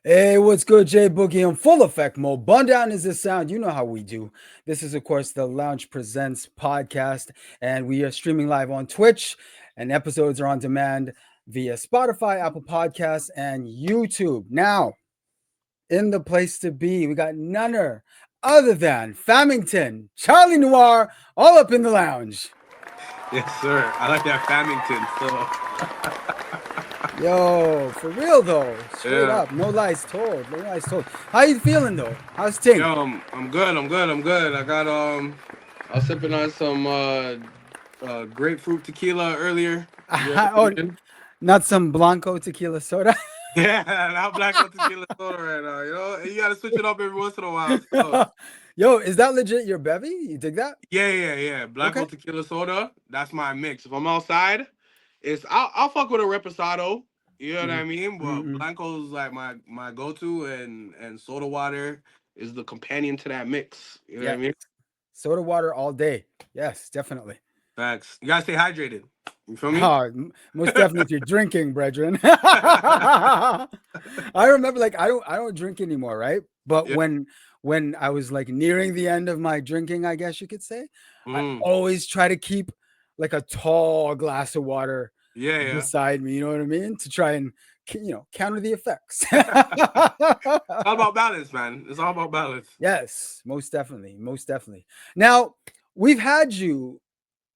Hey, what's good, Jay Boogie? In full effect mode. Bun down is the sound. You know how we do. This is, of course, the Lounge Presents podcast, and we are streaming live on Twitch, and episodes are on demand via Spotify, Apple Podcasts, and YouTube. Now, in the place to be, we got none other than Famington, Charlie Noiir, all up in the lounge. Yes, sir. I like that Famington. Yo, for real though, straight Yeah. up, no lies told, no lies told. How you feeling though? How's ting? Yo, I'm good. I'm good. I was sipping on some grapefruit tequila earlier. Oh, not some Blanco tequila soda. Yeah, not black on tequila soda right now. You gotta switch it up every once in a while. So. Yo, is that legit your bevy? You dig that? Yeah. Blanco Okay. tequila soda. That's my mix. If I'm outside, I'll fuck with a reposado. You know what I mean? But Mm-mm. Blanco's like my go-to, and soda water is the companion to that mix. You know what I Yes. mean? Soda water all day. Yes, definitely. Facts. You gotta stay hydrated. You feel me? Oh, most definitely if you're drinking, brethren. I remember like I don't drink anymore, right? But Yeah. when I was like nearing the end of my drinking, I guess you could say, I Mm. always try to keep like a tall glass of water Yeah. beside me, you know what I mean? To try and counter the effects. It's all about balance, man. It's all about balance. Yes, most definitely. Most definitely. Now, we've had you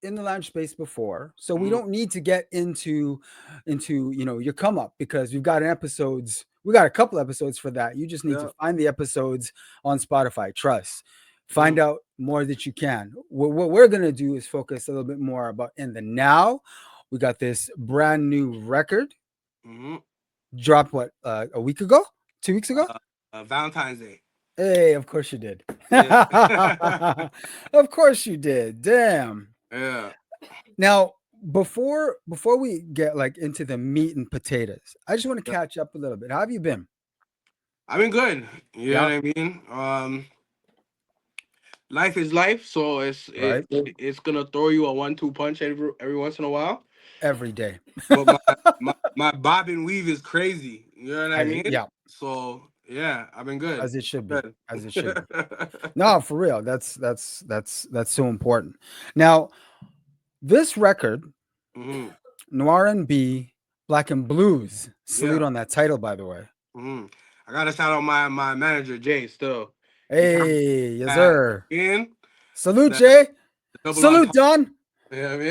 in the lounge space before, so we Mm. don't need to get into your come up because we got a couple episodes for that. You just need to Yeah. find the episodes on Spotify. Trust. Mm. Find out more that you can. What we're gonna do is focus a little bit more about in the now. We got this brand new record Mm-hmm. dropped a week ago, 2 weeks ago. Valentine's Day. Hey, of course you did. Yeah. Of course you did. Damn. Yeah. Now, before we get like into the meat and potatoes, I just want to catch up a little bit. How have you been? I've been good. You know Yeah, what I mean? Life is life, so right. it's gonna throw you a 1-2 punch every once in a while. Every day. But my bob and weave is crazy. You know what I mean? Yeah, So yeah, I've been good. as it should be. Good. As it should be. No, for real. That's so important. Now, this record, hmm Noiir B, Black and Blues. Salute Yeah. on that title, by the way. hmm I gotta shout out my manager Jay. Still, he kind of Hey, yes, that sir. in Salute, that Jay. double Salute, entendre. Don. You know what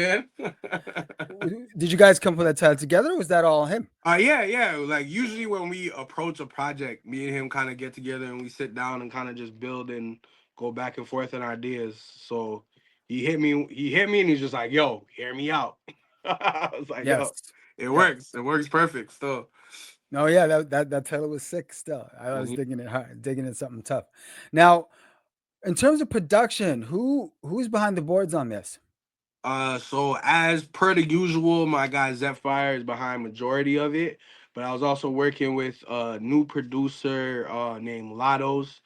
I mean? Did you guys come up with that title together, or was that all him? Yeah. Like usually when we approach a project, me and him kind of get together and we sit down and kind of just build and go back and forth in ideas. So he hit me and he's just like, yo, hear me out. I was like, Yes. yo, it Yes. works. It works perfect still. No, yeah, that title was sick still. I was Mhm. digging it hard, digging it something tough. Now, in terms of production, who's behind the boards on this? So as per the usual, my guy Zephyr is behind majority of it. But I was also working with a new producer named Lados.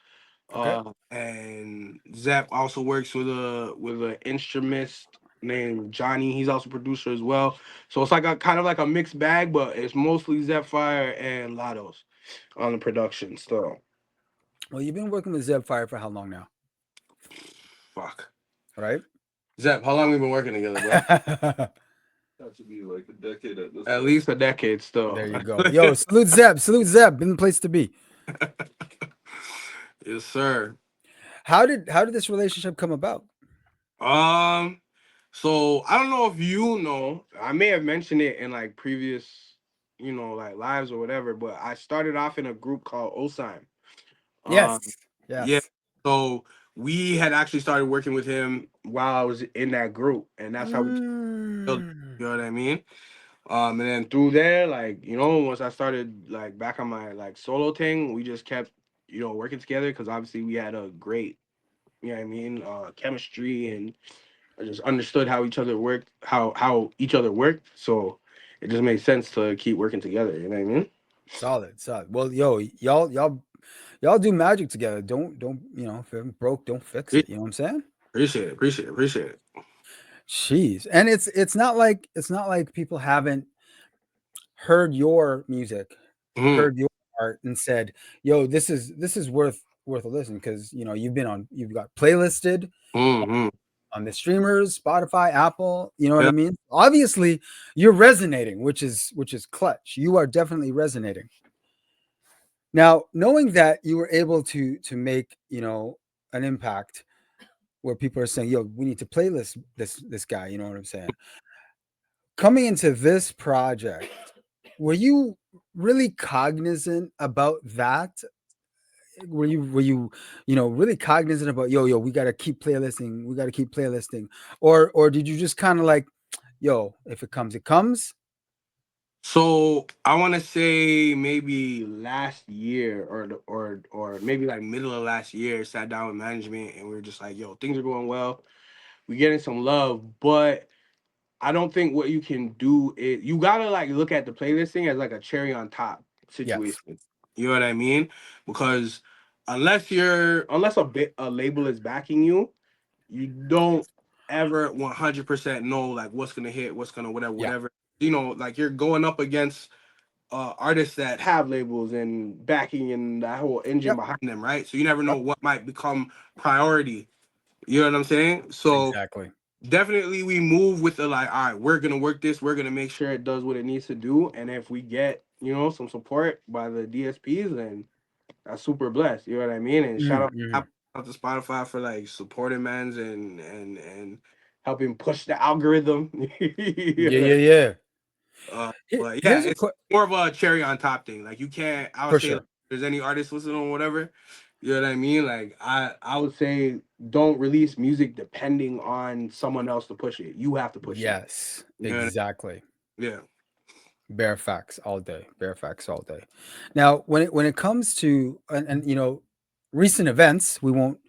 Okay. And Zep also works with an instrumentist named Johnny. He's also a producer as well. So it's like a kind of like a mixed bag, but it's mostly Zephyr and Lados on the production. So Well, you've been working with Zeb Fire for how long now? fuck. Right? Zep, how long we been working together, bro? That should be like a decade at this At point. least a decade still. There you go. Yo, salute Zeb. Salute Zeb. Been the place to be. Yes, sir. How did this relationship come about? So I don't know if you know, I may have mentioned it in like previous, like lives or whatever, but I started off in a group called Osime. Yes. Um, yeah. Yes. So we had actually started working with him while I was in that group, and that's how we built. Mm. You know what I mean? And then through there, like once I started like back on my like solo thing, we just kept working together because obviously we had a great, what I mean, chemistry, and I just understood how each other worked, how each other worked. So it just made sense to keep working together. You know what I mean? Solid, solid. Well, yo, y'all do magic together. Don't if it broke, don't fix it. You know what I'm saying? Appreciate it. Jeez, and it's not like people haven't heard your music, Mhm. heard your art and said, "Yo, this is worth a listen," because you've got playlisted Mm-hmm. on the streamers, Spotify, Apple. You know what Yeah. I mean? Obviously, you're resonating, which is clutch. You are definitely resonating. Now, knowing that you were able to make an impact where people are saying, "Yo, we need to playlist this guy." You know what I'm saying? Coming into this project, were you really cognizant about that? Were you really cognizant about, yo, we got to keep playlisting, or did you just kind of like, yo, if it comes, it comes? So I want to say maybe last year or maybe like middle of last year, sat down with management and we were just like, yo, things are going well. We're getting some love, but I don't think what you can do is you gotta like look at the playlisting as like a cherry on top Yes. situation. You know what I mean? Because unless a label is backing you, you don't ever 100% know like what's gonna hit, what's gonna whatever, Yeah. whatever. Like you're going up against artists that have labels and backing and that whole engine Yep. behind them, right? So you never know Yep. what might become priority. You know what I'm saying? So Exactly. definitely we move with the like, all right, we're gonna work this, we're gonna make sure it does what it needs to do. And if we get, some support by the DSPs, then that's super blessed. You know what I mean? And shout Mm-hmm. out to Spotify for like supporting mans and helping push the algorithm. Yeah, Yeah. yeah, yeah. But yeah, Here's a it's more of a cherry on top thing. Like you can't. I would for say like, sure. if there's any artists listening or whatever. You know what I mean? Like I would say don't release music depending on someone else to push it. You have to push it. Yes, You know what exactly. I mean? Yeah. Bare facts all day. Bare facts all day. Now, when it comes to recent events, we won't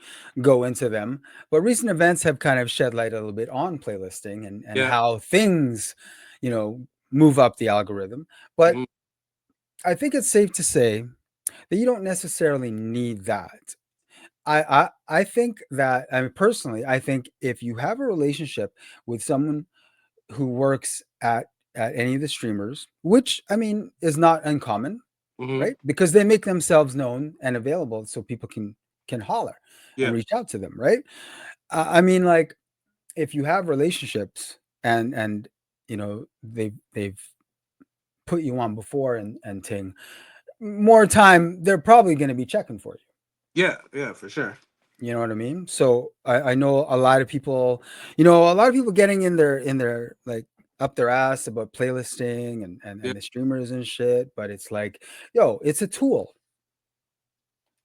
go into them, but recent events have kind of shed light a little bit on playlisting and Yeah. how things, move up the algorithm. But Mhm. I think it's safe to say that you don't necessarily need that. I think that, I mean, personally, I think if you have a relationship with someone who works at any of the streamers, which I mean is not uncommon, Mhm. right? Because they make themselves known and available so people can holler and Yeah. reach out to them, right? I mean, like, if you have relationships and they've put you on before and ting more time, they're probably going to be checking for you. Yeah. Yeah. For sure. You know what I mean? So I know a lot of people getting in their like up their ass about playlisting Yeah. and the streamers and shit, but it's like, yo, it's a tool.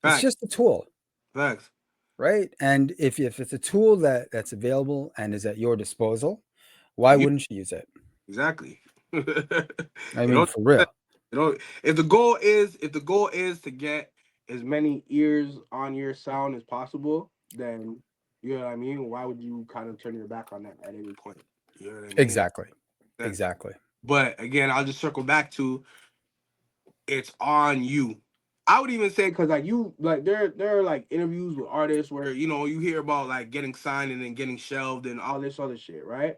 It's Facts. just a tool, Facts. right? And if it's a tool that's available and is at your disposal, why You wouldn't you use it? exactly. you I mean, know. for real. If the goal is to get as many ears on your sound as possible, then you know what I mean. Why would you kind of turn your back on that at any point? You know what I mean? Exactly. That, Exactly. but again, I'll just circle back to it's on you. I would even say because like you like there are like interviews with artists where you hear about like getting signed and then getting shelved and all this other shit, right?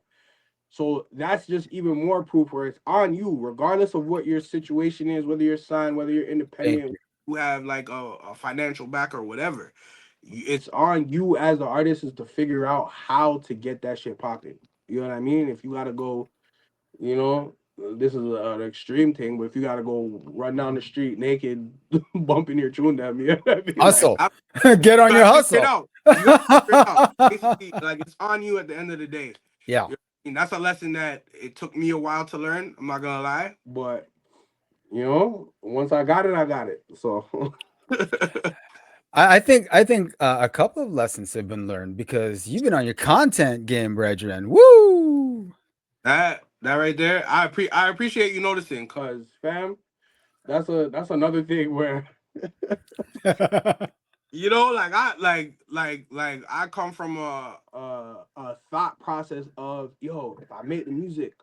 So that's just even more proof where it's on you, regardless of what your situation is, whether you're signed, whether you're Thank independent, you. you have like a financial back or whatever. It's on you as the artist is to figure out how to get that shit popping. You know what I mean? If you gotta go, you know, this is an extreme thing, but if you gotta go run down the street naked, bumping your tune at me, I'd be like, Hustle. Get on your gotta figure it hustle. out. You gotta figure it out. Basically, like it's on you at the end of the day. Yeah. You know what I mean? That's a lesson that it took me a while to learn. I'm not gonna lie, but once I got it, I got it. So I think a couple of lessons have been learned because you've been on your content game, brethren. Woo! that right there, I appreciate you noticing, cause fam, that's another thing where like I come from a thought process of if I make the music,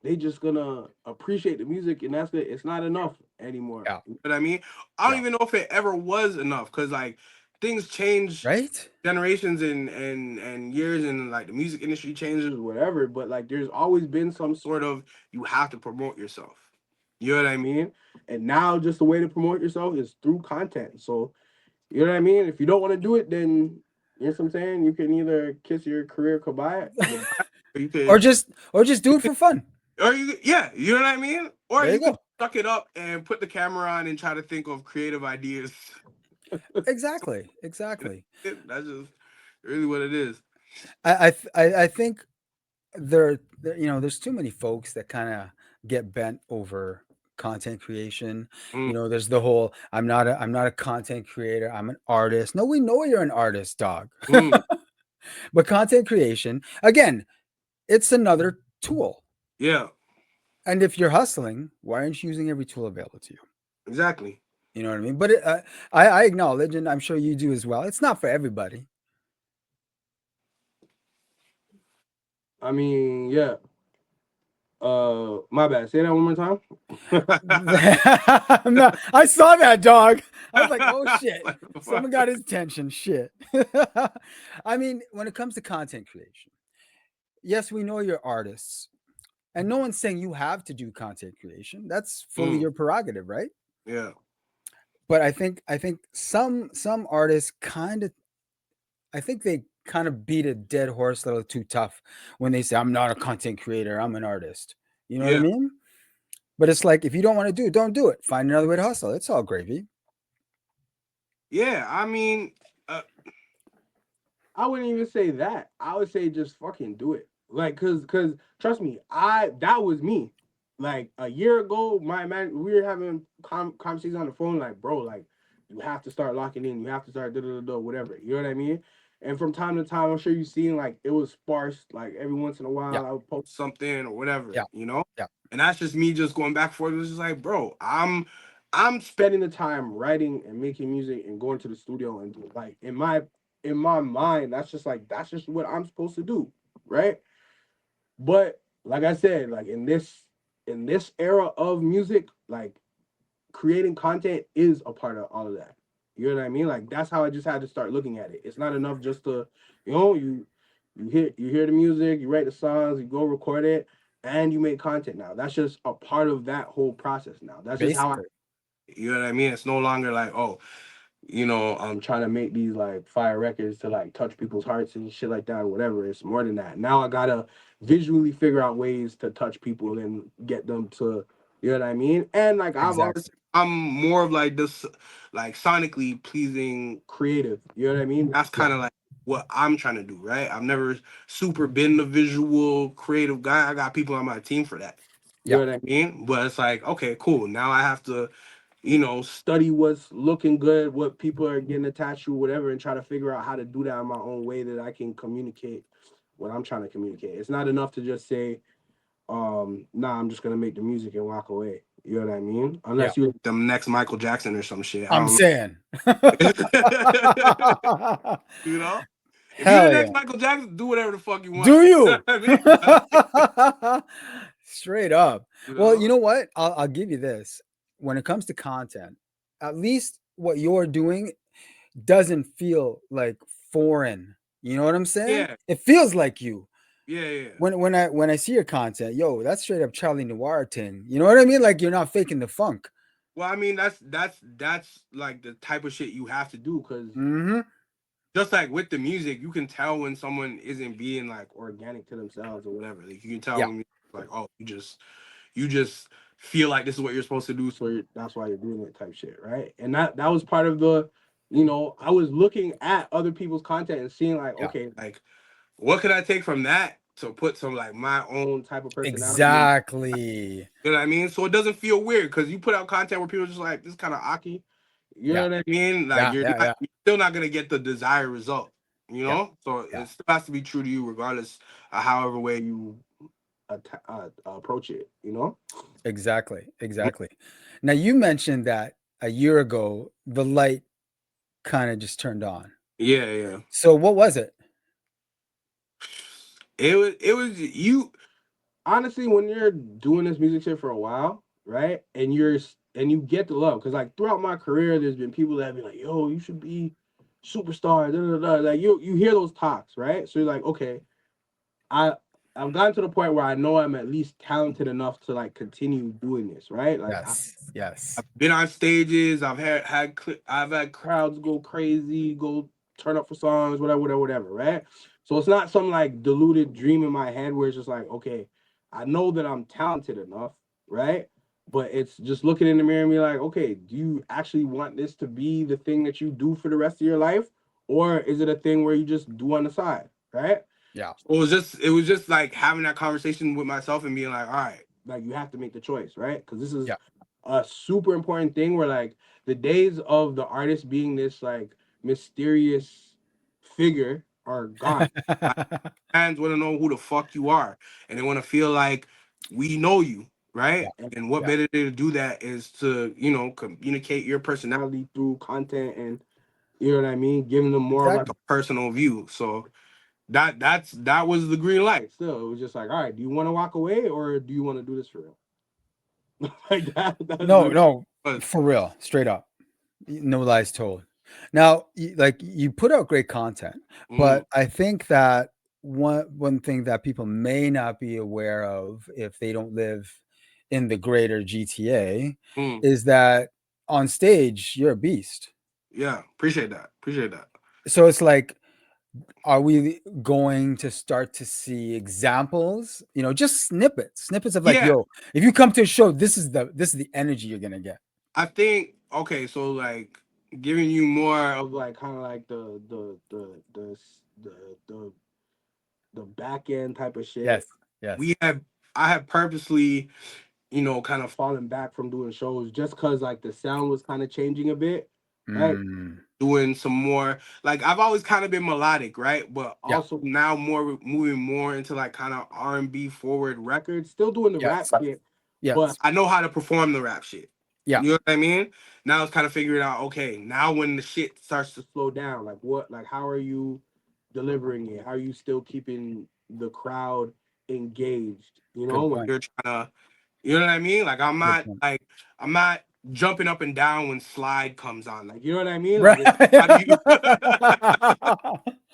they just gonna appreciate the music and that's it. It's not enough anymore. Yeah, You know what I mean? I don't yeah, even know if it ever was enough because like things change right? generations and years and like the music industry changes or whatever, but like there's always been some sort of you have to promote yourself. You know what I mean? And now just the way to promote yourself is through content. So you know what I mean? If you don't want to do it, then you know what I'm saying? You can either kiss your career goodbye, or you could, or just do it for fun. or you, yeah, you know what I mean? Or There you you could go. suck it up and put the camera on and try to think of creative ideas. Exactly. Exactly. That's just really what it is. I think there's too many folks that kind of get bent over content creation. Mm, There's the whole I'm not a content creator, I'm an artist. No, we know you're an artist, dog. mm, But content creation, again, it's another tool. yeah, And if you're hustling, why aren't you using every tool available to you? exactly. You know what I mean? But I acknowledge, and I'm sure you do as well, it's not for everybody. I mean, yeah. My bad. Say that one more time. No, I saw that, dog. I was like, oh shit, someone got his attention. Shit. I mean, when it comes to content creation, yes, we know you're artists, and no one's saying you have to do content creation. That's fully Mm, your prerogative, right? yeah. But I think some artists I think they kind of beat a dead horse a little too tough when they say I'm not a content creator, I'm an artist. You know what I Yeah. mean? But it's like if you don't want to do it, don't do it. Find another way to hustle. It's all gravy. Yeah. I mean, I wouldn't even say that. I would say just fucking do it. Like, cause trust me, that was me. Like a year ago, my man, we were having conversations on the phone. Like, bro, like you have to start locking in. You have to start whatever. You know what I mean? And from time to time, I'm sure you've seen like it was sparse. Like every once in a Yeah, while, I would post something or whatever. yeah, You know, yeah, and that's just me just going back and forth. It was just like, bro, I'm spending the time writing and making music and going to the studio and like in my mind, that's just what I'm supposed to do, right? But like I said, like in this era of music, like creating content is a part of all of that. You know what I mean? Like that's how I just had to start looking at it. It's not enough just to, you hear the music, you write the songs, you go record it, and you make content now. That's just a part of that whole process now. That's just how I, basically. you know what I mean? It's no longer like, oh, I'm trying to make these like fire records to like touch people's hearts and shit like that or whatever. It's more than that. Now I gotta visually figure out ways to touch people and get them to, you know what I mean? And like Exactly. I'm more of like this, like sonically pleasing creative. You know what I mean? That's Yeah, kind of like what I'm trying to do, right? I've never super been the visual creative guy. I got people on my team for that. You yeah, know what I mean? But it's like, okay, cool. Now I have to study what's looking good, what people are getting attached to, whatever, and try to figure out how to do that in my own way that I can communicate what I'm trying to communicate. It's not enough to just say, nah, I'm just gonna make the music and walk away. You know what I mean? yeah. Unless you're the next Michael Jackson or some shit. I I'm don't saying. know. you know? If you're the Hell next yeah. Michael Jackson, do whatever the fuck you want. Do You know you? what I mean? Like, Straight up. you Well, you know? know what? I'll give you this. When it comes to content, at least what you're doing doesn't feel like foreign. You know what I'm saying? Yeah, It feels like you. yeah, yeah. When I see your content, yo, that's straight up Charlie Noiir thing. You know what I mean? Like you're not faking the funk. Well, I mean, that's like the type of shit you have to do because Mm-hmm. just like with the music, you can tell when someone isn't being like organic to themselves or whatever. Like you can tell Yeah. when like, oh, you just feel like this is what you're supposed to do, so that's why you're doing it type shit, right? And that was part of I was looking at other people's content and seeing like, Yeah. okay, like what could I take from that to put some like my own type of personality in? Exactly. You know what I mean? So it doesn't feel weird because you put out content where people are just like, this is kind of aki. You know Yeah. what I mean? Like Yeah. Yeah. Yeah. you're still not gonna get the desired result. Yeah. So Yeah. it still has to be true to you, regardless of however way you approach it. Exactly. Exactly. Now you mentioned that a year ago the light kind of just turned on. Yeah, yeah. So what was it? It was you. Honestly, when you're doing this music shit for a while, right, and you get the love, because like throughout my career, there's been people that have been like, "Yo, you should be superstar." Da, da, da. Like you hear those talks, right? So you're like, okay, I I've gotten to the point where I know I'm at least talented enough to like continue doing this, right? Like Yes. Yes. Been on stages. I've had crowds go crazy, go turn up for songs, whatever, right? So it's not some like deluded dream in my head where it's just like, okay, I know that I'm talented enough, right? But it's just looking in the mirror and be like, okay, do you actually want this to be the thing that you do for the rest of your life, or is it a thing where you just do on the side, right? Yeah. It was just like having that conversation with myself and being like, all right, like you have to make the choice, right? Because this is Yeah. a super important thing where like the days of the artist being this like mysterious figure are gone. Like, fans want to know who the fuck you are, and they want to feel like we know you, Yeah. right? And what Yeah. better way to do that is to communicate your personality through content, and you know what I mean, giving them more of like Exactly. a personal view. So that was the green light. Still, it was just like, all right, do you want to walk away or do you want to do this for real? Like that. That's No, literally no, what. for real, straight up. No lies told. Now, like you put out great content, Mm, but I think that one thing that people may not be aware of if they don't live in the greater GTA mm. is that on stage you're a beast. Yeah, appreciate that. Appreciate that. So it's like, are we going to start to see examples? Just snippets of like, Yeah, yo, if you come to a show, this is the energy you're gonna get. I think okay, so like giving you more of like kind of like the the back end type of Yes, shit. yes. We have I have purposely, kind of fallen back from doing shows just because like the sound was kind of changing a bit, right? Mm, Doing some more like I've always kind of been melodic, right? But yeah, also now more moving more into like kind of R&B forward records, still doing the rap yes, shit, but yes, I know how to perform the rap shit. yeah, You know what I mean? Now it's kind of figuring out, okay, now when the shit starts to slow down, like how are you delivering it? How are you still keeping the crowd engaged? good When point. you're trying to, you know what I mean? Like Good point. I'm not jumping up and down when slide comes on. Like, you know what I mean? Right. Like how do you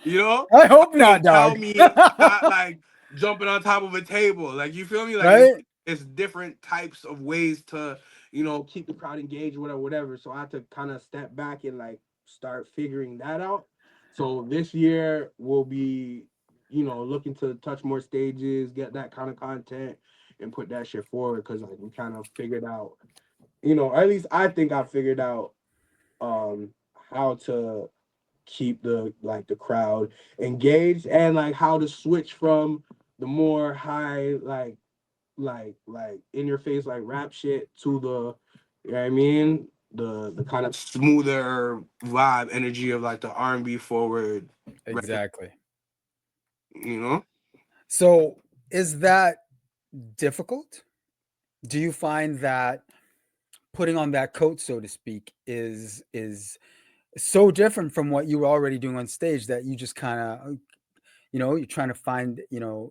you know? I hope Don't not, tell dog. me I'm not like jumping on top of a table. Like you feel me? Like Right? it's different types of ways to, keep the crowd engaged, whatever. So I had to kind of step back and like start figuring that out. So this year we'll be, looking to touch more stages, get that kind of content and put that shit forward because like we kind of figured out, or at least I think I figured out um how to keep the crowd engaged and like how to switch from the more high like in your face like rap shit to the you know what I mean the kind of smoother vibe energy of like the R&B forward record, Exactly. you know? So, is that difficult? Do you find that putting on that coat, so to speak, is so different from what you were already doing on stage that you just kind of, you're trying to find, a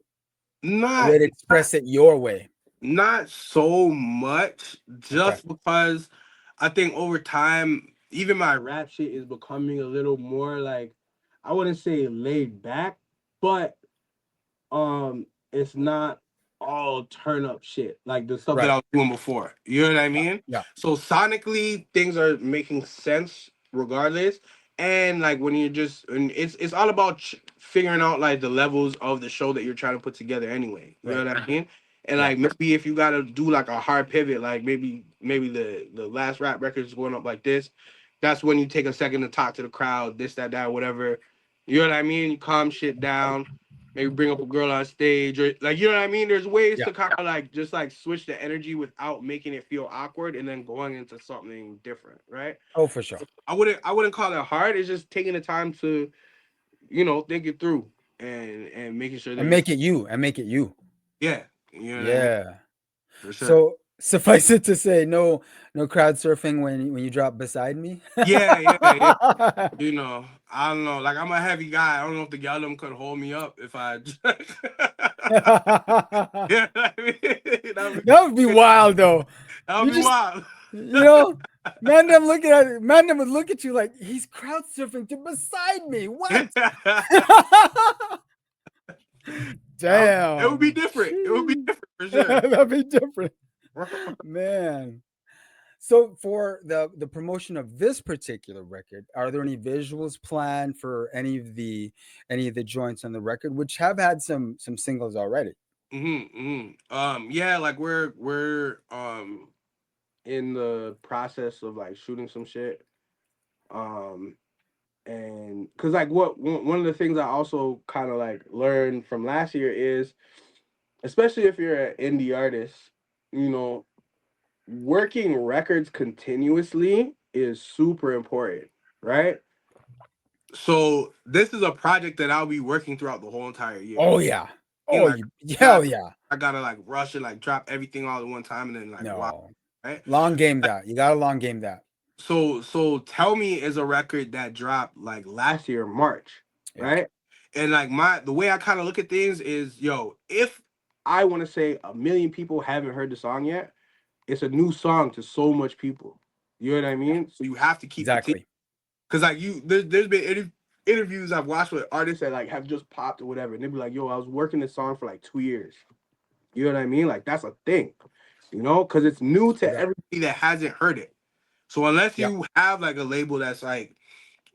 Not way to express it your way? Not so much, Okay. just because I think over time, even my rap shit is becoming a little more like I wouldn't say laid back, but it's not all turn up shit like the stuff that Right. I was doing before. You know what I Yeah. mean? Yeah. So sonically, things are making sense regardless. And like when you're just, and it's all about figuring out like the levels of the show that you're trying to put together anyway. You know Right. what I mean? And Yeah. like maybe if you gotta do like a hard pivot, like maybe the last rap record is going up like this, that's when you take a second to talk to the crowd, this, that, whatever. You know what I mean? You calm shit down, maybe bring up a girl on stage, or like you know what I mean? There's ways Yeah. to kind of like just like switch the energy without making it feel awkward and then going into something different, right? Oh, for sure. I wouldn't call it hard. It's just taking the time to, think it through and making sure that And you're make it you. And make it you. yeah, you know what I mean? Yeah. For sure. So suffice it to say, no crowd surfing when you drop beside me. Yeah, yeah, yeah. I don't know. Like I'm a heavy guy. I don't know if the gal them could hold me up if I. That Yeah, I mean, would be wild though. that would You be just, wild. you know, man, them would look at you like he's crowd surfing to beside me. What? It would be Damn. different. It would be Sheesh. different for sure. That'd be different. Man. So for the promotion of this particular record, are there any visuals planned for any of the joints on the record, which have had some singles already? Yeah, like we're in the process of like shooting some shit. Um, and because like one of the things I also kind of like learned from last year is, especially if you're an indie artist, you know, working records continuously is super important, right? So this is a project that I'll be working throughout the whole entire year. Oh yeah. And Oh like you got hell yeah. I gotta like rush and like drop everything all at one time and then like wow, No. right? Long game that. You gotta long game that. So Tell Me is a record that dropped like last year March, Yeah. right? And like the way I kind of look at things is, yo, if I want to say a million people haven't heard the song yet, it's a new song to so much people. You know what I mean? So you have to keep continuing. Exactly. Because like there's been interviews I've watched with artists that like have just popped or whatever, and they'd be like, "Yo, I was working this song for like 2 years." You know what I mean? Like that's a thing, you know, because it's new to Yeah. everybody that hasn't heard it. So unless Yeah. you have like a label that's like,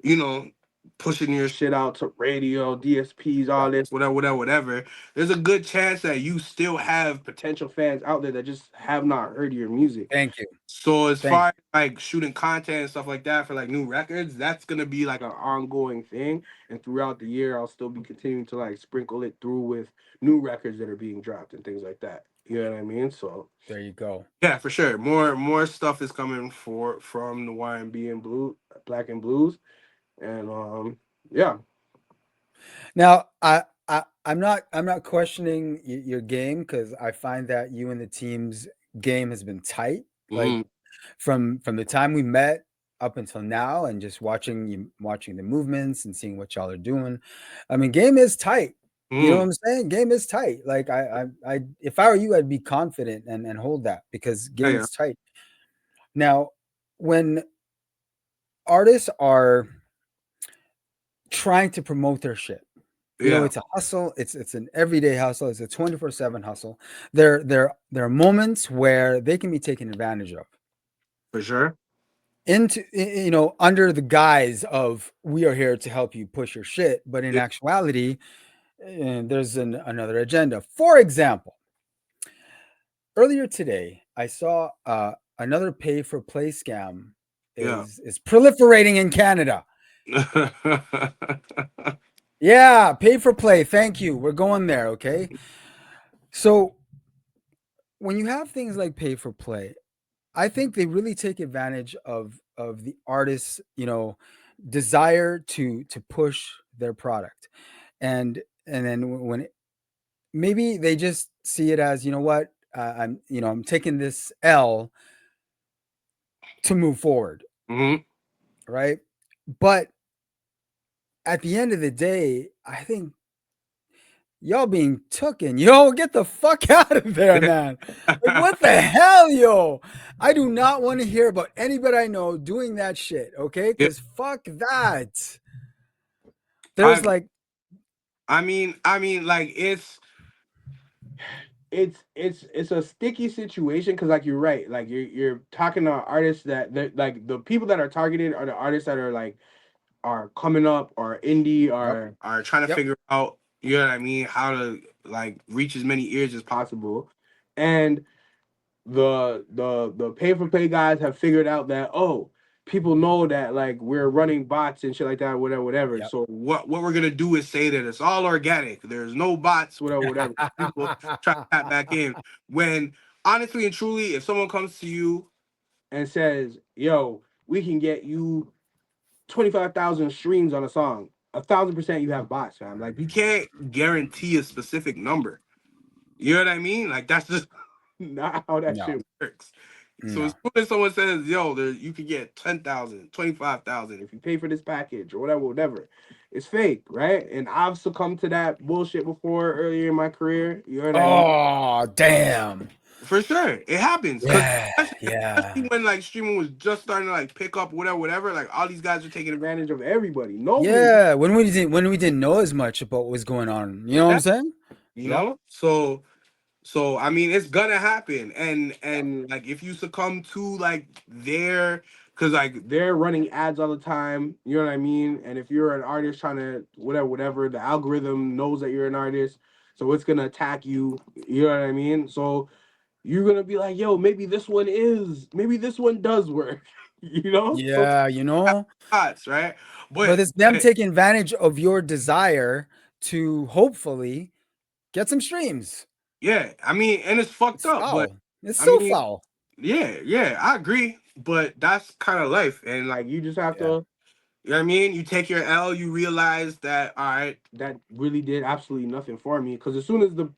you know, pushing your shit out to radio, DSPs, Yeah. all this, whatever, there's a good chance that you still have potential fans out there that just have not heard your music. Thank you. So as Thank far as like shooting content and stuff like that for like new records, that's gonna be like an ongoing thing. And throughout the year, I'll still be continuing to like sprinkle it through with new records that are being dropped and things like that. You know what I mean? So There you go. yeah, for sure. More stuff is coming from the Y&B and Blue, Black and Blues, and yeah. Now, I'm not questioning your game because I find that you and the team's game has been tight. Like Mm-hmm. from the time we met up until now, and just watching the movements and seeing what y'all are doing. I mean, game is tight. You know what Mm-hmm. I'm saying? Game is tight. Like I if I were you, I'd be confident and hold that because Yeah, yeah. game's tight. Now, when artists are trying to promote their shit, Yeah, it's a hustle. It's an everyday hustle. It's a 24/7 hustle. There are moments where they can be taken advantage of for sure. into under the guise of we are here to help you push your shit, but in Yeah, actuality, there's another agenda. For example, earlier today, I saw another pay for play scam yeah. is proliferating in Canada. Yeah, pay for play. Thank you. We're going there. Okay. So when you have things like pay for play, I think they really take advantage of the artist's, desire to push their product. And then when maybe they just see it as, you know what, I'm taking this L to move forward, hmm right? But at the end of the day, I think y'all being tooken. Yo, get the fuck out of there, man. Like, what the hell, yo? I do not want to hear about anybody I know doing that shit, okay? Yeah. Because fuck that. There's I like, like it's a sticky situation because like you're right, like you're talking to artists like the people that are targeted are the artists that are like are coming up or indie yep, or are trying to yep, figure out, you know what I mean, how to like reach as many ears as possible. And the pay for play guys have figured out that, oh, people know that like we're running bots and shit like that, whatever. yep. So what we're gonna do is say that it's all organic. There's no bots, whatever. People try to tap back in. When honestly and truly, if someone comes to you and says, yo, we can get you 25,000 streams on a song, 1,000% you have bots, fam. Like you can't guarantee a specific number. You know what I mean? Like that's just not how that No, shit works. So as no. soon as someone says, yo, you could get 10,000, 25,000 if you pay for this package or whatever, it's fake, right? And I've succumbed to that bullshit before earlier in my career. You know what I mean? Oh, damn. For sure. It happens. Cause Yeah, especially yeah. when like streaming was just starting to like pick up, whatever, like all these guys are taking advantage of everybody. Nobody, Yeah, when we didn't know as much about what was going on. You know what I'm saying? you Yep. know? So So I mean, it's gonna happen, and like if you succumb to like their, because like they're running ads all the time, you know what I mean. And if you're an artist trying to whatever, the algorithm knows that you're an artist, so it's gonna attack you. You know what I mean. So you're gonna be like, yo, maybe this one does work, you know. So Yeah, thoughts, right? but But it's them taking advantage of your desire to hopefully get some streams. yeah, I mean, and it's fucked It's up, but foul. It's I so mean, foul. yeah, I agree. But that's kind of life, and like you just have Yeah. to, you know what I mean? You take your L, you realize that all right, that really did absolutely nothing for me. Because as soon as the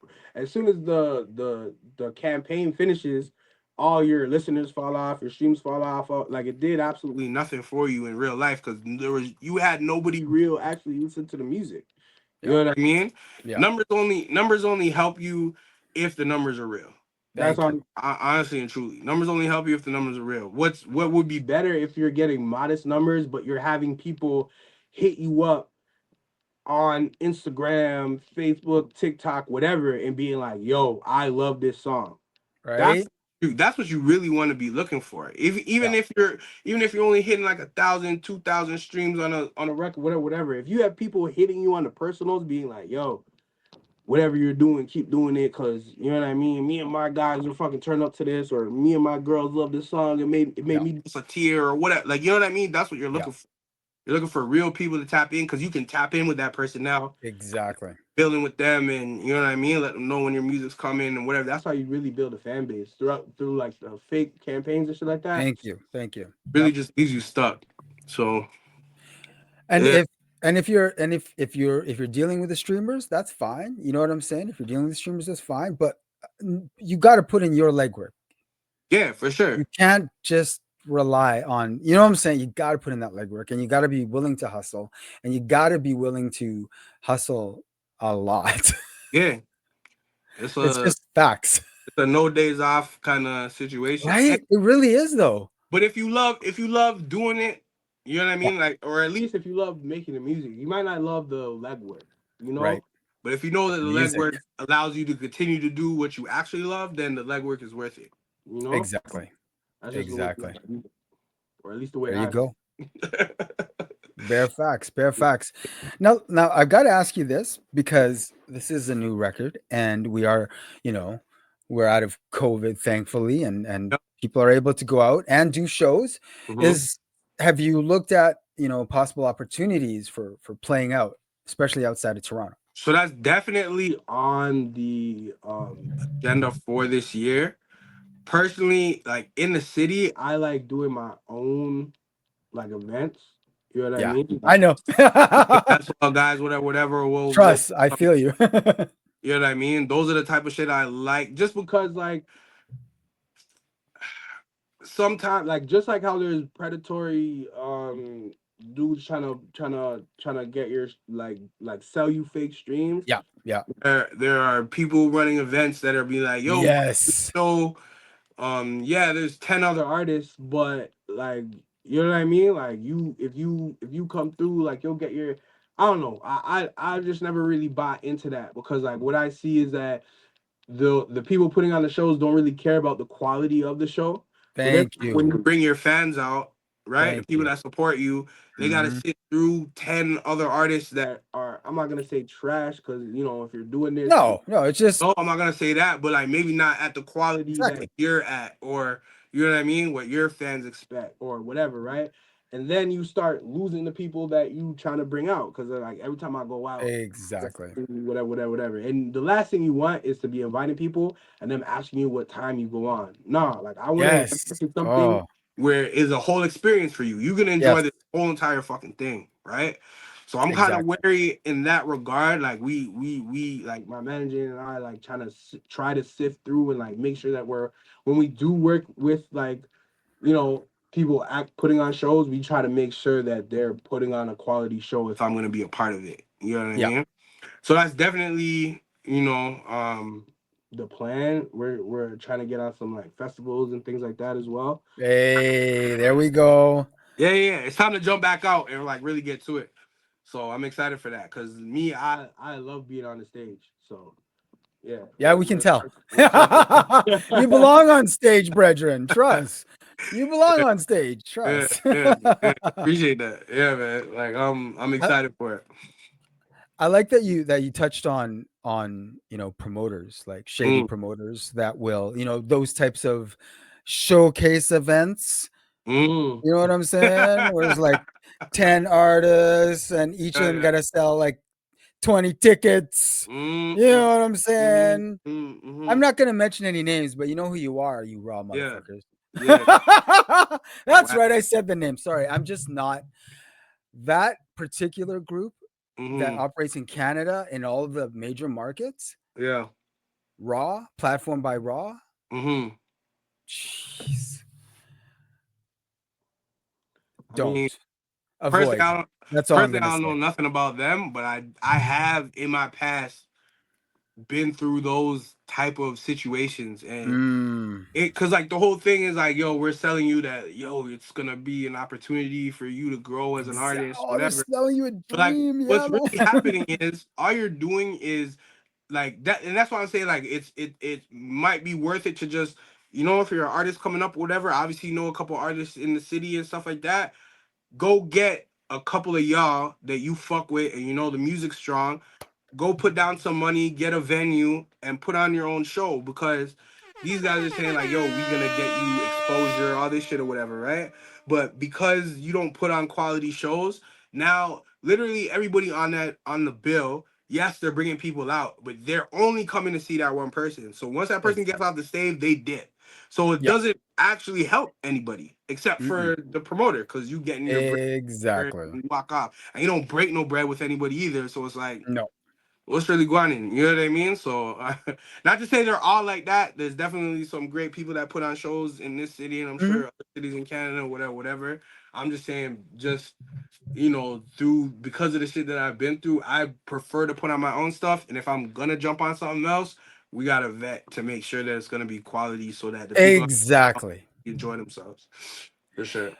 campaign finishes, all your listeners fall off, your streams fall off. Like it did absolutely nothing for you in real life because you had nobody real actually listen to the music. You Yeah. know what I mean? Yeah. Numbers only help you if the numbers are real. That's Thank you. on honestly and truly. Numbers only help you if the numbers are real. What would be better if you're getting modest numbers, but you're having people hit you up on Instagram, Facebook, TikTok, whatever, and being like, "Yo, I love this song." That's Right? that's what you really want to be looking for. If Yeah. even if you're only hitting like 1,000, 2,000 streams on a record, whatever. If you have people hitting you on the personals, being like, "Yo, whatever you're doing, keep doing it, cause you know what I mean. Me and my guys are fucking turn up to this, or me and my girls love this song. It made Yeah. me just a tear or whatever. Like you know what I mean. That's what you're Yeah. looking for. You're looking for real people to tap in because you can tap in with that person now, Exactly. building with them, and you know what I mean. Let them know when your music's coming and whatever. That's how you really build a fan base through like the fake campaigns and shit like that. Thank you. Thank you. Really Yep. just leaves you stuck. So And yeah, if you're dealing with the streamers, that's fine. You know what I'm saying? If you're dealing with the streamers, that's fine. But you got to put in your legwork. yeah, for You sure. can't just rely on, you know what I'm saying? You got to put in that legwork, and you got to be willing to hustle, and you got to be willing to hustle a lot. Yeah, it's It's a just facts, it's a no days off kind of situation. right? It really is, though. But if you love doing it, you know what I Yeah, mean? Like, or at least if you love making the music, you might not love the legwork, you right. know? But if you know that the Music. legwork allows you to continue to do what you actually love, then the legwork is worth it. You know? Exactly. That's just the way, Exactly. or at least the way There you I go. Bare facts, bare facts. Now I've got to ask you this because this is a new record, and you know, we're out of COVID, thankfully, and Yep. people are able to go out and do shows. Mhm. Is Have you looked at possible opportunities for playing out, especially outside of Toronto? So that's definitely on the agenda for this year. Personally, like in the city, I like doing my own like events. You know what I Yeah, mean? I Like know. that's all guys, whatever. We'll Trust, I feel you. you know what I mean? Those are the type of shit I like. Just because like sometimes like just like how there's predatory dudes trying to get your like sell you fake streams. Yeah, yeah. There are people running events that are being like, yo, Yes. so yeah, there's 10 other artists, but like you know what I mean? Like if you come through, like you'll get your I don't know. I just never really bought into that because like what I see is that the people putting on the shows don't really care about the quality of the show. So then Thank when you. you bring your fans out, right? The Thank people you. that support you, they gotta Hmm. sit through 10 other artists that are I'm not gonna say trash because if you're doing this, No, no, it's just no, I'm not gonna say that, but like maybe not at the quality that exactly. you're at, or you know what I mean, what your fans expect, or whatever, right? And then you start losing the people that you trying to bring out because like every time I go out, Exactly. whatever. And the last thing you want is to be inviting people and them asking you what time you go on. Nah, like I want to invite Yes. you to something Oh, where it's a whole experience for you. You can enjoy yes. this whole entire fucking thing, right? So I'm kind of Exactly. wary in that regard. Like we like my manager and I like trying to try to sift through and like make sure that when we do work with like people putting on shows, we try to make sure that they're putting on a quality show if I'm gonna be a part of it. You know what I Yeah. mean? So that's definitely, the plan. We're trying to get on some like festivals and things like that as well. Hey, there we go. Yeah. It's time to jump back out and like really get to it. So I'm excited for that because me, I love being on the stage. So Yeah. Yeah, we can tell. We're circle. You belong on stage, brethren. Trust. You belong on stage. Yeah, Trust. yeah, yeah. Appreciate that. Yeah, man. Like I'm I, excited for it. I like that you touched on promoters, like shady Mm, promoters that will, those types of showcase events. mm. You know what I'm saying? Where it's like 10 artists and each of Yeah, them yeah. gotta sell like 20 tickets. Mm, You mm, know what I'm mm, saying? mm, I'm mm. not gonna mention any names, but you know who you are, you raw Yeah, motherfuckers. yeah. That's Wow. right, I said the name. Sorry, I'm just not that particular group that Mm-hmm. operates in Canada in all of the major markets. Yeah. Raw, platform by Raw. Mm-hmm. Jeez, I mean, don't avoid. That's all I'm personally, I gonna don't know say. nothing about them, but I have in my past been through those type of situations, and Mm. because like the whole thing is like, yo, we're selling you that, yo, it's gonna be an opportunity for you to grow as an artist, Oh, they're whatever. selling you a But like, dream, what's yellow. really happening is all you're doing is like that, and that's why I'm saying like it might be worth it to just, if you're an artist coming up, or whatever. Obviously, you know a couple artists in the city and stuff like that. Go get a couple of y'all that you fuck with, and you know the music's strong. Go put down some money, get a venue, and put on your own show, because these guys are saying like, yo, we gonna get you exposure, all this shit or whatever, right? But because you don't put on quality shows, now literally everybody on the bill, yes, they're bringing people out, but they're only coming to see that one person. So once that person gets Exactly. off the stage, they dip. So it Yep. doesn't actually help anybody except Mm-mm. for the promoter, because you getting your bread and Exactly. you walk off, and you don't break no bread with anybody either. So it's like, No. what's really going on? You know what I mean? So, not to say they're all like that. There's definitely some great people that put on shows in this city, and I'm Mhm. sure other cities in Canada, whatever, whatever. I'm just saying, just through because of the shit that I've been through, I prefer to put on my own stuff. And if I'm gonna jump on something else, we gotta vet to make sure that it's gonna be quality, so that the people Exactly. enjoy themselves. For sure.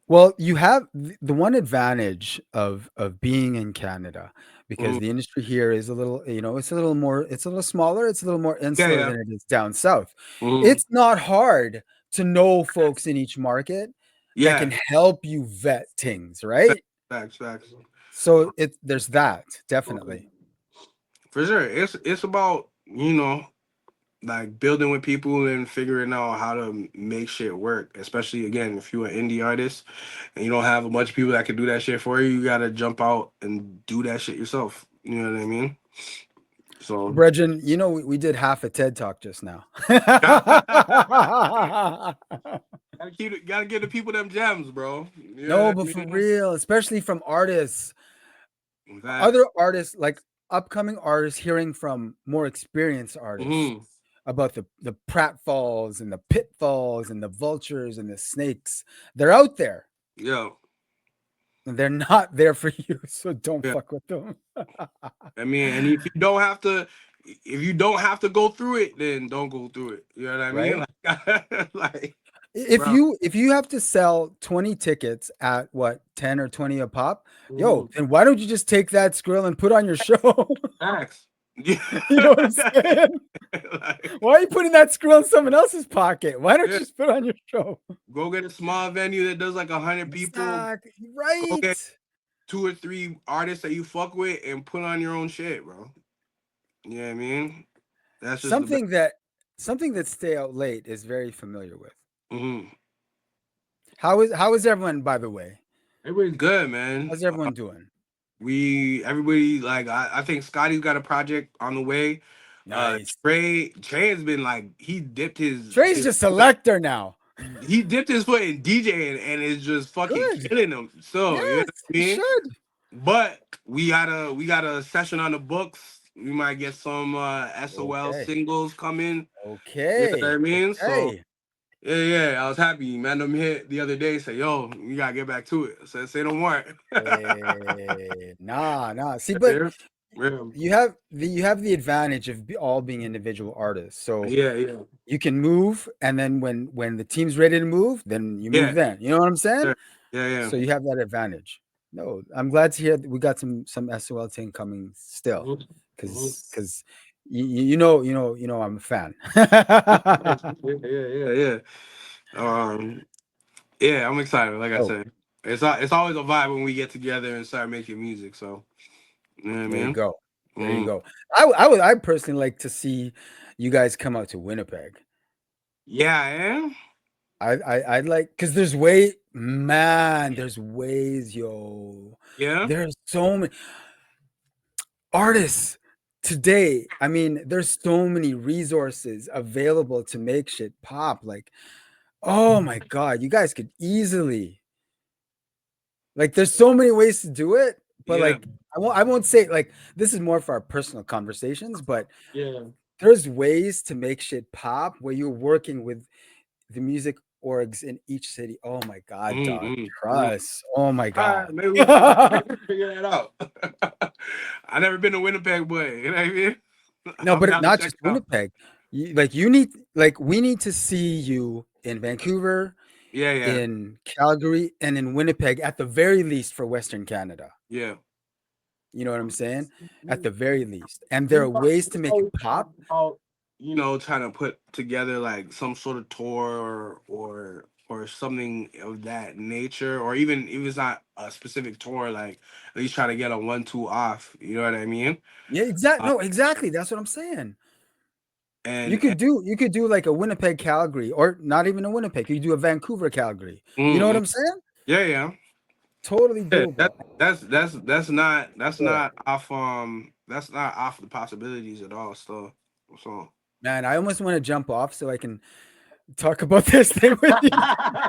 Well, you have the one advantage of being in Canada, because Mm, the industry here is a little, it's a little smaller, it's a little more yeah, insular yeah. than it is down south. Mm, It's not hard to know folks in each market that yeah. can help you vet things, right? Facts, facts. So there's that definitely. For sure. It's about, like building with people and figuring out how to make shit work. Especially again, if you're an indie artist and you don't have a bunch of people that can do that shit for you, you gotta jump out and do that shit yourself. You know what I mean? So Brethren, we did half a TED talk just now. gotta give the people them gems, bro. You know No, what but I for mean? real, especially from artists, Facts. other artists, like upcoming artists, hearing from more experienced artists Mm-hmm. about the pratfalls and the pitfalls and the vultures and the snakes. They're out there. Yo. And they're not there for you, so don't Yeah. fuck with them. I mean, and if you don't have to go through it, then don't go through it. You know what I mean? Right? Like If bro. you have to sell 20 tickets at what, 10 or 20 a pop, yo, Mhm. then why don't you just take that skrill and put on your show? Facts. Yeah. You know what I'm saying? Like, Why are you putting that skrill in someone else's pocket? Why don't you yeah. just put it on your show? Go get a small venue that does like 100 people. Exactly. Go Right. get 2 or 3 artists that you fuck with and put on your own shit, bro. You know what I mean? That's just the best. Something that Stay Out Late is very familiar with. Mm-hmm. How is everyone, by the way? Everybody's good, man. How's everyone doing? Everybody, like, I think Scotty's got a project on the way. Nice. Trey has been like, Trey's just selector now. he dipped his foot in DJing and is just fucking Good. killing them. So you know Yes, what I he mean? should. But we got a session on the books. We might get some SOL Okay. singles coming. You know what I Okay. mean? So Okay. yeah, I was happy. Man, them hit the other day. Say, yo, you gotta get back to it. So say no more. Nah. See, but Yeah, yeah, you have the advantage of all being individual artists. So yeah, yeah, you can move, and then when the team's ready to move, then you move yeah, then. You know what I'm saying? yeah, yeah. So you have that advantage. No, I'm glad to hear that we got some SOL thing coming still, Mhm, mhm. because I'm a fan. Yeah, yeah, yeah. Um, yeah, I'm excited. Like I Oh, said, it's always a vibe when we get together and start making music. So you know what I there you mean? go. There you Mm. go. I personally like to see you guys come out to Winnipeg. Yeah, I am. I'd like because there's way man, there's ways, yo. Yeah. There's so many artists today. I mean, there's so many resources available to make shit pop. Like, oh my god, you guys could easily like. There's so many ways to do it, but Yeah. like, I won't say like this is more for our personal conversations, but Yeah. there's ways to make shit pop where you're working with the music orgs in each city. Oh my god, Mm, dog. mm, mm. Trust. Oh my All god. right, maybe we figure that out. I never been to Winnipeg, but you know what I mean. No, I'm but down to not check just it out. Winnipeg. You need like we need to see you in Vancouver, Yeah, yeah, in Calgary, and in Winnipeg at the very least for Western Canada. yeah. You know what I'm saying? At We the very least. And there are ways to make it always pop. talk about, trying to put together like some sort of tour or something of that nature, or even if it's not a specific tour, like at least try to get a 1-2 off. You know what I mean? Yeah, exactly. Uh, No, exactly. That's what I'm saying. You and could do you could do like a Winnipeg Calgary or not even a Winnipeg. You could do a Vancouver Calgary. You know what mm, I'm saying? yeah, yeah. Totally Yeah, doable. Yeah. that's not off the possibilities at all. So Man, I almost want to jump off so I can talk about this thing with you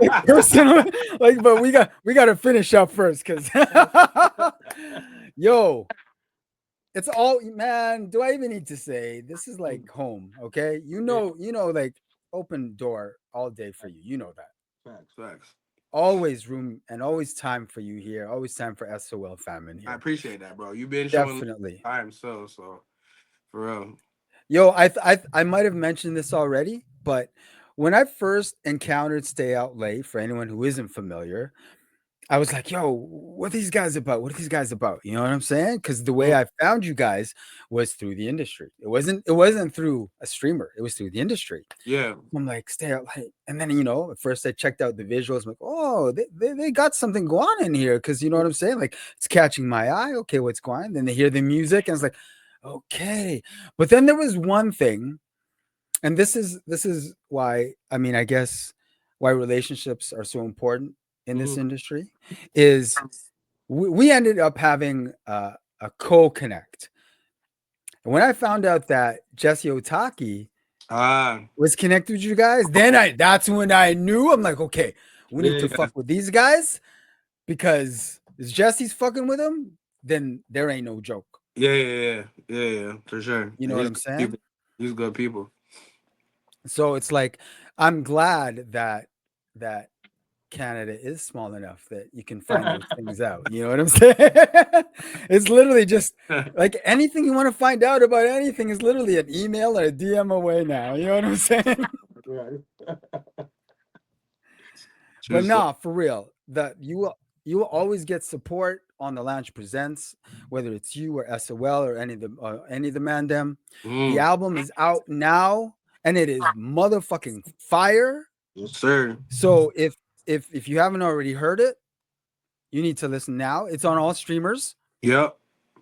like personally. Like, but we got to finish up first because yo, it's all man. Do I even need to say this is like home? Okay, yeah, like open door all day for you. You know that. facts. Always room and always time for you here. Always time for SOL fam in I here. appreciate that, bro. You've been showing Definitely. time, so for real. Yo, I might have mentioned this already, but when I first encountered Stay Out Late, for anyone who isn't familiar, I was like, yo, what are these guys about? What are these guys about? You know what I'm saying? Because the way Mm, I found you guys was through the industry. It wasn't through a streamer, it was through the industry. yeah, I'm like, Stay Out Late. And then, at first I checked out the visuals. I'm like, oh, they got something going on in here. Cause you know what I'm saying? Like it's catching my eye. Okay, what's going on? Then they hear the music and it's like, okay. But then there was one thing, and this is why I mean, I guess why relationships are so important in this mhm. industry is we ended up having a co-connect. And when I found out that Jesse Otaki Ah, was connected with you guys, then that's when I knew. I'm like, okay, we need yeah, to yeah, fuck with these guys because if Jesse's fucking with them, then there ain't no joke. yeah, for sure. You know And what he's I'm good saying? people. He's good people. So it's like I'm glad that Canada is small enough that you can find those things out. You know what I'm saying? It's literally just like anything you want to find out about anything is literally an email or a DM away now. You know what I'm saying? Right. True But story. nah, for real, that you will always get support on the Lounge Presents, whether it's you or SOL or any of the Mandem. The Mm, album is out now, and it is motherfucking fire. yes, sir. So if you haven't already heard it, you need to listen now. It's on all streamers, Yep,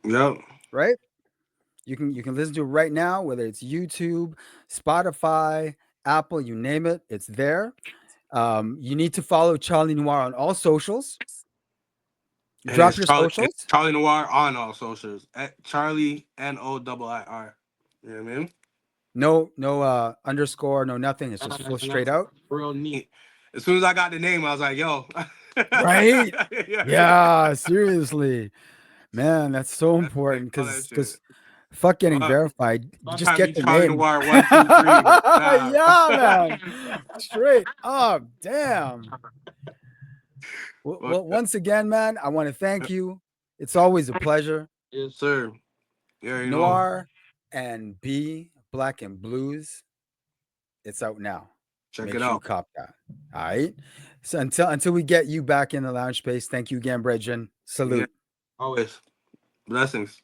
yep. right? You can listen to it right now, whether it's YouTube, Spotify, Apple, you name it, it's there. You need to follow Charlie Noir on all socials. And Drop it's your It's socials. Charlie Noir on all socials. At Charlie Noiir. You know what I mean? No underscore, no nothing. It's just full And straight that's out. real neat. As soon as I got the name, I was like, yo. Right? Yeah. Yeah, seriously. Man, that's so That's like important all that because shit. fuck getting Fuck. verified. You Don't just try to be get the Charlie name. Noir 1, 2, 3. Nah. Yeah, man. Straight up. Damn. Well, Fuck well, that. once again, man, I want to thank you. It's always a pleasure. Yes, sir. You already know. Noir and B, Black and Blues. It's out now. Check Make it sure you out. cop that. All right. So until we get you back in the lounge space, thank you again, Bregin. Yeah. Salute. Always. Blessings.